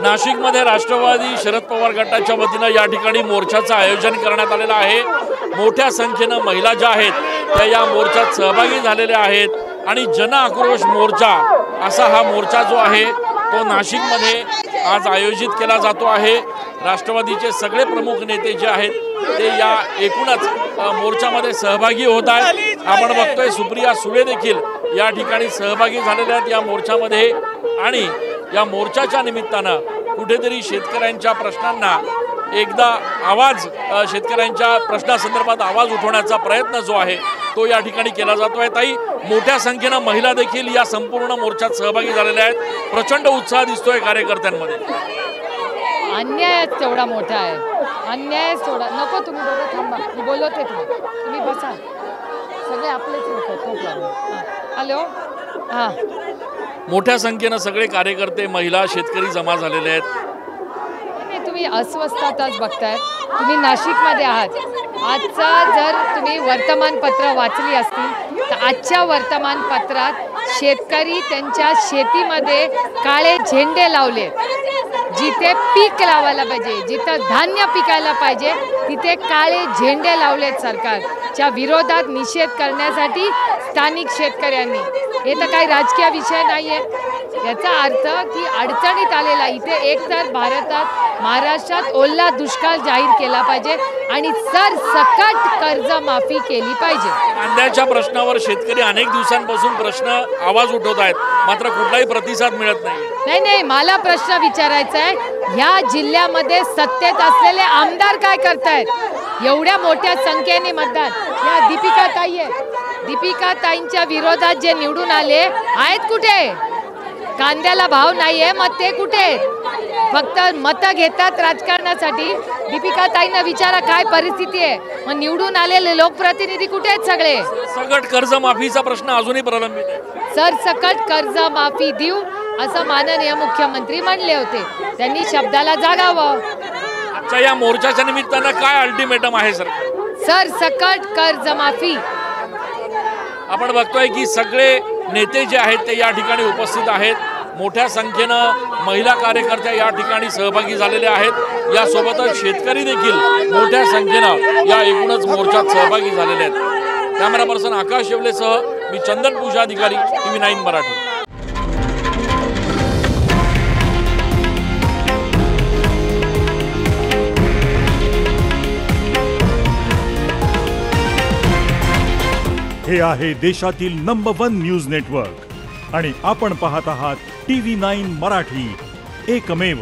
नाशिकमध्ये राष्ट्रवादी शरद पवार गटाच्या वतीनं या ठिकाणी मोर्चाचं आयोजन करण्यात आलेलं आहे। मोठ्या संख्येनं महिला ज्या आहेत त्या या मोर्चात सहभागी झालेल्या आहेत आणि जन आक्रोश मोर्चा असा हा मोर्चा जो आहे तो नाशिकमध्ये आज आयोजित केला जातो आहे। राष्ट्रवादीचे सगळे प्रमुख नेते जे आहेत ते या एकूणच मोर्चामध्ये सहभागी होत आहेत। आपण बघतोय सुप्रिया सुळे देखील या ठिकाणी सहभागी झालेल्या आहेत या मोर्चामध्ये आणि या मोर्चाच्या निमित्तानं कुठेतरी शेतकऱ्यांच्या प्रश्नांना एकदा आवाज शेतकऱ्यांच्या प्रश्नासंदर्भात आवाज उठवण्याचा प्रयत्न जो आहे तो या ठिकाणी केला जातो आहे। ताई, मोठ्या संख्येनं महिला देखील या संपूर्ण मोर्चात सहभागी झालेल्या आहेत। प्रचंड उत्साह दिसतोय कार्यकर्त्यांमध्ये। अन्याय तेवढा मोठा आहे, अन्याय थोडा नको। तुम्ही दोघं थांबा, मी बोलवते तुम्ही बसा। सगळे आपलेच लोक। हॅलो, हां, मोठ्या संख्येनं सगळे कार्यकर्ते महिला शेतकरी जमा झालेले आहेत। तुम्ही अस्वस्थताच बघताय। तुम्ही नाशिकमध्ये आहात। आजचा जर तुम्ही वर्तमानपत्र वाचली असतील तर आजच्या वर्तमानपत्रात शेतकरी त्यांच्या शेतीमध्ये काळे झेंडे लावले। जिथे पीक लावायला पाहिजे, जिथं धान्य पिकायला पाहिजे तिथे काळे झेंडे लावलेत सरकारच्या विरोधात निषेध करण्यासाठी स्थानिक शेतकऱ्यांनी। हे तर काही राजकीय विषय नाही आहे। याचा अर्थ की अडचणीत आलेला इथे एकतर भारतात महाराष्ट्रात ओला दुष्काळ जाहीर केला पाहिजे आणि सरसकट कर्जमाफी केली पाहिजे। कांद्याच्या प्रश्नावर शेतकरी अनेक दिवसांपासून प्रश्न आवाज उठवत आहेत, मात्र कुठलाही प्रतिसाद मिळत नाही। नाही, मला प्रश्न विचारायचा आहे, ह्या जिल्ह्यामध्ये सत्तेत असलेले आमदार काय करतायत? एवढ्या मोठ्या संख्येने मतदान या दीपिका ताई आहे, दीपिका ताईंच्या विरोधात जे निवडून आले आहेत कुठे? कांद्याला भाव नाहीये, मग ते कुठे? फक्त मतं घेतात राजकारणासाठी। दीपिका ताईंना विचारा काय परिस्थिती आहे, मग निवडून आलेले लोकप्रतिनिधी कुठे आहेत सगळे? सरसकट कर्जमाफीचा प्रश्न अजूनही प्रलंबित आहे। सरसकट कर्जमाफी देऊ असं माननीय मुख्यमंत्री म्हणले होते, त्यांनी शब्दाला जागावं। आजच्या या मोर्चाच्या निमित्तानं काय अल्टिमेटम आहे सर? सरसकट कर्जमाफी। आपण बघतोय की सगळे नेते जे आहेत ते या ठिकाणी उपस्थित आहेत। मोठ्या संख्येनं महिला कार्यकर्त्या या ठिकाणी सहभागी झालेल्या आहेत। यासोबतच शेतकरी देखील मोठ्या संख्येनं या एकूणच मोर्चात सहभागी झालेले आहेत। कॅमेरा पर्सन आकाश येवलेसह मी चंदन पूजा अधिकारी, TV9 मराठी। हे आहे देशातील नंबर 1 न्यूज नेटवर्क आणि आपण पाहत आहात TV9 मराठी, एकमेव।